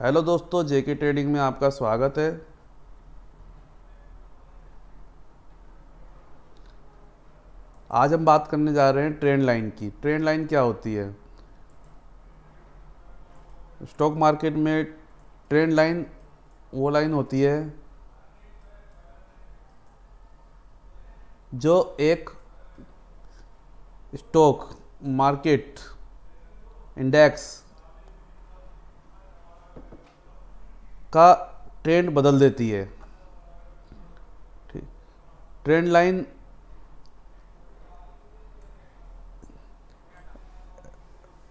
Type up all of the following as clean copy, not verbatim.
Hello दोस्तों, जेके trading में आपका स्वागत है। आज हम बात करने जा रहे हैं ट्रेंड लाइन की। ट्रेंड लाइन क्या होती है? स्टॉक मार्केट में ट्रेंड लाइन वो लाइन होती है जो एक स्टॉक मार्केट इंडेक्स का ट्रेंड बदल देती है। ठीक। ट्रेंड लाइन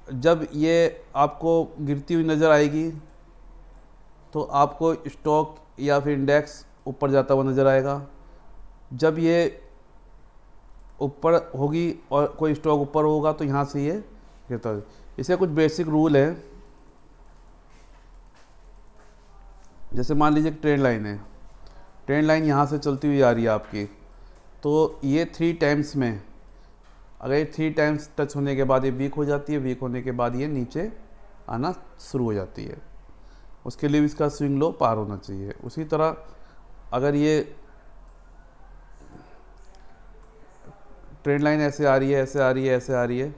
जब ये आपको गिरती हुई नज़र आएगी तो आपको स्टॉक या फिर इंडेक्स ऊपर जाता हुआ नज़र आएगा। जब ये ऊपर होगी और कोई स्टॉक ऊपर होगा तो यहाँ से ये गिरता है। इसके कुछ बेसिक रूल है। जैसे मान लीजिए ट्रेंड लाइन है, ट्रेंड लाइन यहाँ से चलती हुई आ रही है आपकी, तो ये 3 टाइम्स में, अगर ये 3 टाइम्स टच होने के बाद ये वीक हो जाती है, वीक होने के बाद ये नीचे आना शुरू हो जाती है। उसके लिए भी इसका स्विंग लो पार होना चाहिए। उसी तरह अगर ये ट्रेंड लाइन ऐसे आ रही है, ऐसे आ रही है, ऐसे आ रही है,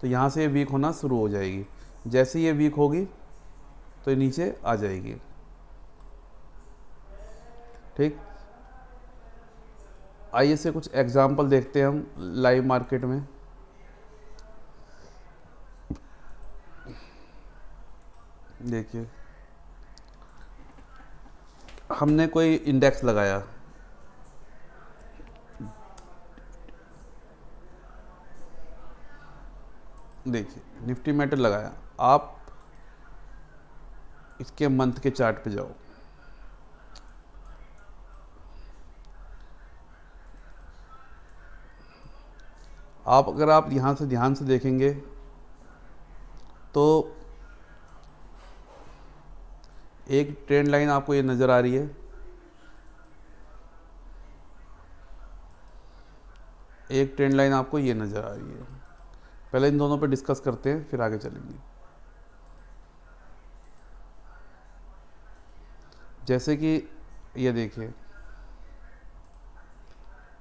तो यहाँ से ये वीक होना शुरू हो जाएगी। जैसे ये वीक होगी तो ये नीचे आ जाएगी। ठीक। आइए से कुछ एग्जांपल देखते हैं हम लाइव मार्केट में। देखिए, हमने कोई इंडेक्स लगाया, देखिए निफ्टी मेटल लगाया। आप इसके मंथ के चार्ट पे जाओ, अगर आप यहाँ से ध्यान से देखेंगे तो एक ट्रेंड लाइन आपको ये नज़र आ रही है, एक ट्रेंड लाइन आपको ये नज़र आ रही है। पहले इन दोनों पे डिस्कस करते हैं, फिर आगे चलेंगे। जैसे कि ये देखिए,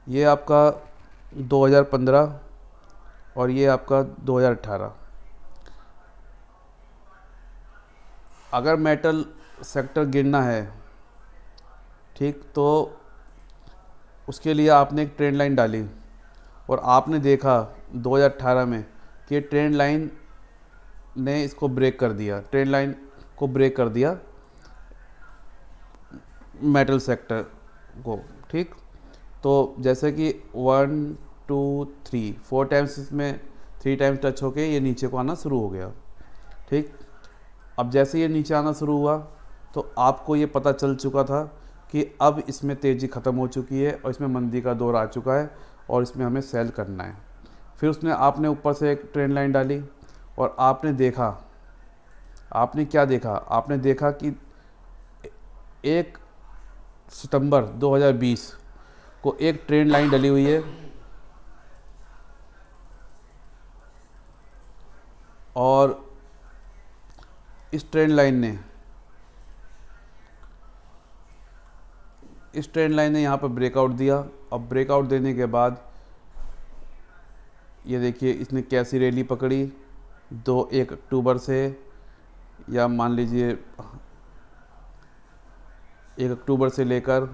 ये आपका 2015 और ये आपका 2018। अगर मेटल सेक्टर गिरना है, ठीक, तो उसके लिए आपने एक ट्रेंड लाइन डाली और आपने देखा 2018 में कि ट्रेंड लाइन ने इसको ब्रेक कर दिया, ट्रेंड लाइन को ब्रेक कर दिया मेटल सेक्टर को। ठीक। तो जैसे कि 1 2 3 4 टाइम्स इसमें 3 टाइम्स टच होके ये नीचे को आना शुरू हो गया। ठीक। अब जैसे ये नीचे आना शुरू हुआ तो आपको ये पता चल चुका था कि अब इसमें तेज़ी ख़त्म हो चुकी है और इसमें मंदी का दौर आ चुका है और इसमें हमें सेल करना है। फिर उसने आपने ऊपर से एक ट्रेंड लाइन डाली और आपने देखा, आपने क्या देखा, आपने देखा कि 1 सितंबर 2020 को एक ट्रेंड लाइन डली हुई है और इस ट्रेंड लाइन ने यहाँ पर ब्रेकआउट दिया। अब ब्रेकआउट देने के बाद ये देखिए इसने कैसी रैली पकड़ी 1 अक्टूबर से, या मान लीजिए 1 अक्टूबर से लेकर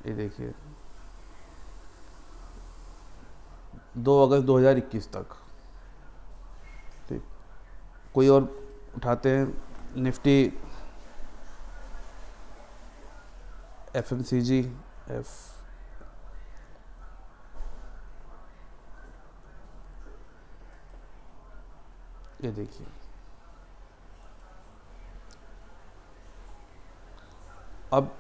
ये देखिए 2 अगस्त 2021 तक। ठीक। कोई और उठाते हैं, निफ्टी FMCG एफ, ये देखिए अब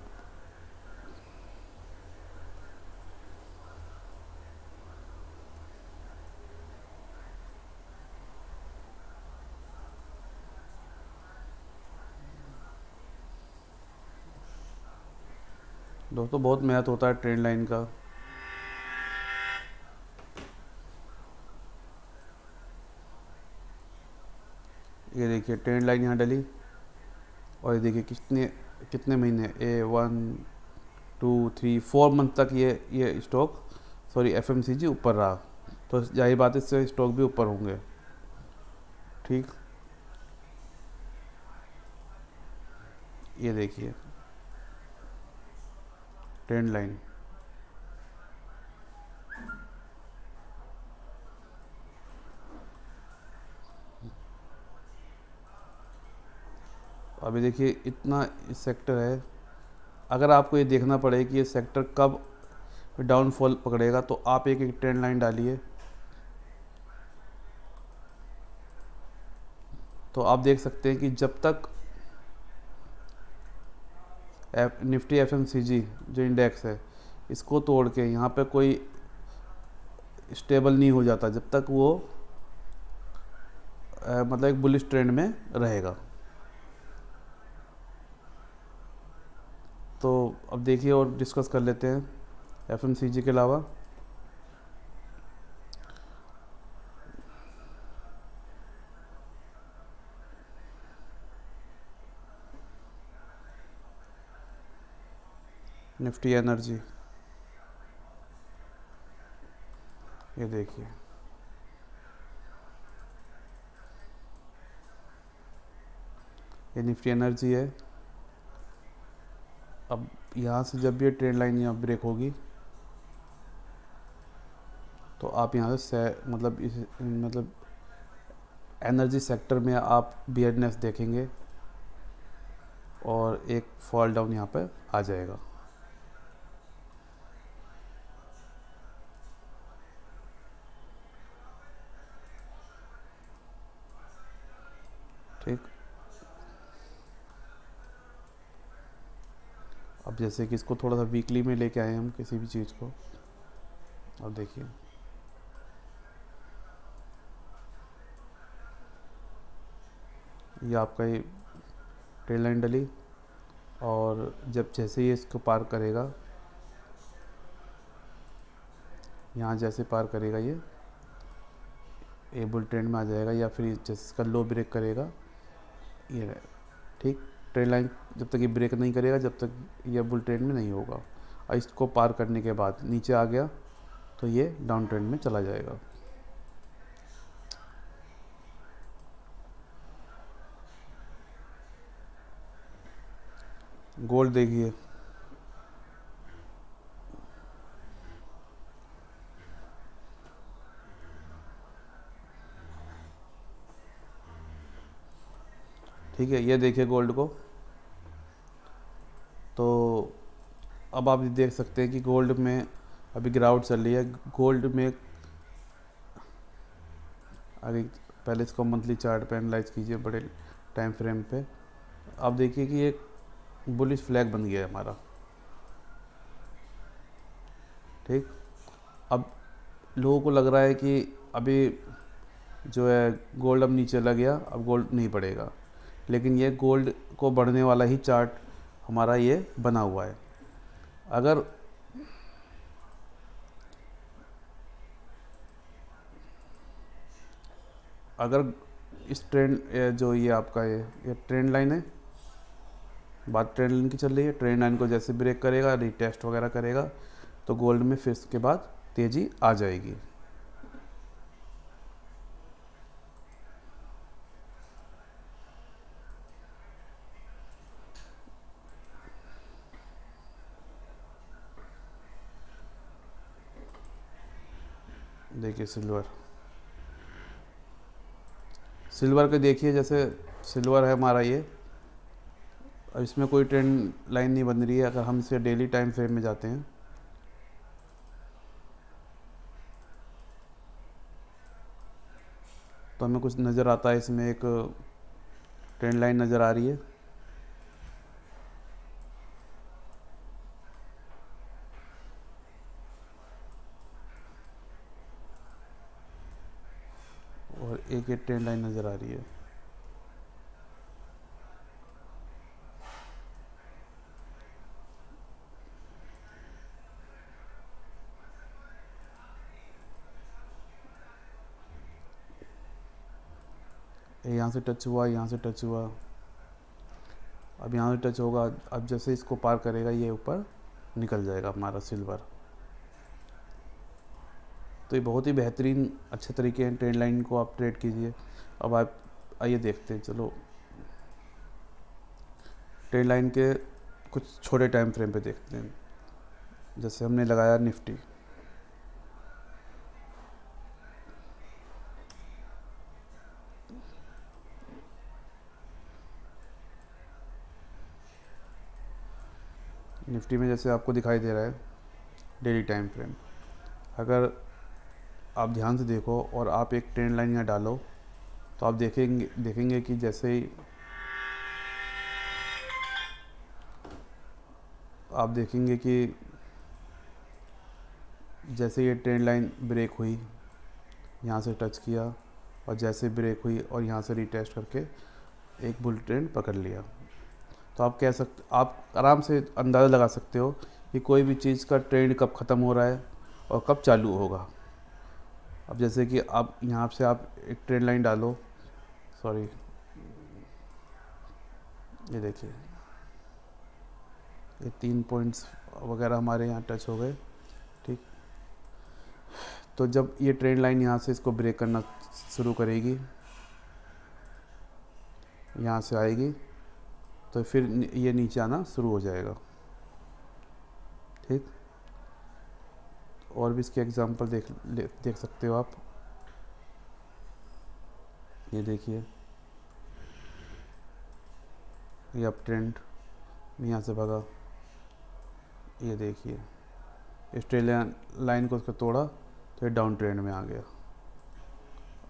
दोस्तों बहुत मेहनत होता है ट्रेंड लाइन का। ये देखिए ट्रेंड लाइन यहाँ डली, और ये देखिए कितने कितने महीने, 1 2 3 4 मंथ तक ये स्टॉक सॉरी एफएमसीजी ऊपर रहा, तो जाहिर बात है इससे स्टॉक भी ऊपर होंगे। ठीक, ये देखिए ट्रेंड लाइन, अभी देखिए इतना सेक्टर है। अगर आपको ये देखना पड़े कि ये सेक्टर कब डाउनफॉल पकड़ेगा, तो आप एक एक ट्रेंड लाइन डालिए, तो आप देख सकते हैं कि जब तक निफ्टी एफएमसीजी जो इंडेक्स है इसको तोड़ के यहाँ पे कोई स्टेबल नहीं हो जाता, जब तक वो मतलब एक बुलिश ट्रेंड में रहेगा। तो अब देखिए और डिस्कस कर लेते हैं एफएमसीजी के अलावा। निफ्टी एनर्जी, ये देखिए ये निफ्टी एनर्जी है। अब यहाँ से जब भी ये ट्रेंड लाइन यहाँ ब्रेक होगी, तो आप यहाँ से मतलब एनर्जी सेक्टर में आप बियरनेस देखेंगे और एक फॉल डाउन यहाँ पर आ जाएगा। ठीक, अब जैसे कि इसको थोड़ा सा वीकली में लेके आए हम किसी भी चीज़ को, अब देखिए ये आपका ये ट्रेल लाइन डली, और जब जैसे ही इसको पार करेगा, यहाँ जैसे पार करेगा ये बुल ट्रेंड में आ जाएगा, या फिर जैसे इसका लो ब्रेक करेगा ये रहेगा। ठीक, ट्रेल लाइन जब तक ये ब्रेक नहीं करेगा जब तक ये बुल ट्रेंड में नहीं होगा, और इसको पार करने के बाद नीचे आ गया तो ये डाउन ट्रेंड में चला जाएगा। गोल्ड देखिए, ठीक है, ये देखिए गोल्ड को, तो अब आप देख सकते हैं कि गोल्ड में अभी गिरावट चल रही है। गोल्ड में अभी पहले इसको मंथली चार्ट पे एनालाइज कीजिए बड़े टाइम फ्रेम पे, आप देखिए कि एक बुलिश फ्लैग बन गया है हमारा। ठीक, अब लोगों को लग रहा है कि अभी जो है गोल्ड अब नीचे लग गया, अब गोल्ड नहीं बढ़ेगा, लेकिन ये गोल्ड को बढ़ने वाला ही चार्ट हमारा ये बना हुआ है। अगर अगर इस ट्रेंड जो ये आपका ये ट्रेंड लाइन है, बात ट्रेंड लाइन की चल रही है, ट्रेंड लाइन को जैसे ब्रेक करेगा, रीटेस्ट वगैरह करेगा, तो गोल्ड में फिर इसके बाद तेज़ी आ जाएगी। देखिए सिल्वर के देखिए, जैसे सिल्वर है हमारा ये, अब इसमें कोई ट्रेंड लाइन नहीं बन रही है। अगर हम इसे डेली टाइम फ्रेम में जाते हैं तो हमें कुछ नज़र आता है, इसमें एक ट्रेंड लाइन नज़र आ रही है, और एक ट्रेंड लाइन नज़र आ रही है। यहाँ से टच हुआ, यहाँ से टच हुआ, अब यहाँ से टच होगा। अब जैसे इसको पार करेगा ये ऊपर निकल जाएगा हमारा सिल्वर। तो ये बहुत ही बेहतरीन अच्छे तरीके हैं, ट्रेंड लाइन को आप ट्रेड कीजिए। अब आप आइए देखते हैं, चलो ट्रेंड लाइन के कुछ छोटे टाइम फ्रेम पे देखते हैं। जैसे हमने लगाया निफ्टी, निफ्टी में जैसे आपको दिखाई दे रहा है डेली टाइम फ्रेम। अगर आप ध्यान से देखो और आप एक ट्रेंड लाइन यहाँ डालो तो आप देखेंगे कि जैसे ही आप देखेंगे कि जैसे ये ट्रेंड लाइन ब्रेक हुई, यहाँ से टच किया और जैसे ब्रेक हुई और यहाँ से रीटेस्ट करके एक बुल ट्रेंड पकड़ लिया। तो आप आराम से अंदाज़ा लगा सकते हो कि कोई भी चीज़ का ट्रेंड कब ख़त्म हो रहा है और कब चालू होगा। अब जैसे कि आप यहाँ से आप एक ट्रेंड लाइन डालो, सॉरी ये देखिए ये 3 पॉइंट्स वगैरह हमारे यहाँ टच हो गए, ठीक। तो जब ये ट्रेंड लाइन यहाँ से इसको ब्रेक करना शुरू करेगी, यहाँ से आएगी तो फिर ये नीचे आना शुरू हो जाएगा, ठीक। और भी इसके एग्जांपल देख सकते हो आप। ये देखिए ये अप ट्रेंड यहाँ से भागा, ये देखिए इस ट्रेंड लाइन को उसको तोड़ा तो ये डाउन ट्रेंड में आ गया,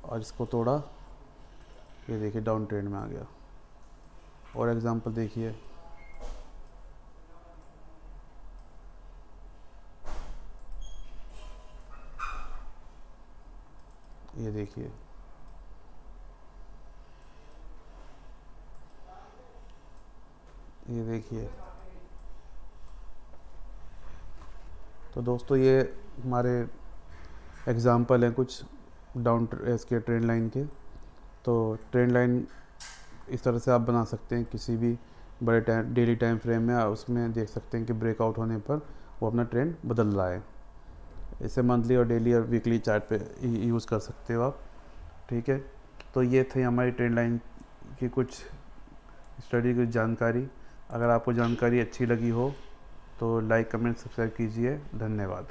और इसको तोड़ा ये देखिए डाउन ट्रेंड में आ गया। और एग्जांपल देखिए ये देखिए ये देखिए। तो दोस्तों ये हमारे एग्जांपल हैं कुछ डाउन इसके ट्रेंड लाइन के। तो ट्रेंड लाइन इस तरह से आप बना सकते हैं किसी भी बड़े डेली टाइम फ्रेम में, और उसमें देख सकते हैं कि ब्रेकआउट होने पर वो अपना ट्रेंड बदल रहा है। इसे मंथली और डेली और वीकली चार्ट पे यूज़ कर सकते हो आप, ठीक है। तो ये थे हमारी ट्रेंड लाइन की कुछ स्टडी की जानकारी। अगर आपको जानकारी अच्छी लगी हो तो लाइक कमेंट सब्सक्राइब कीजिए। धन्यवाद।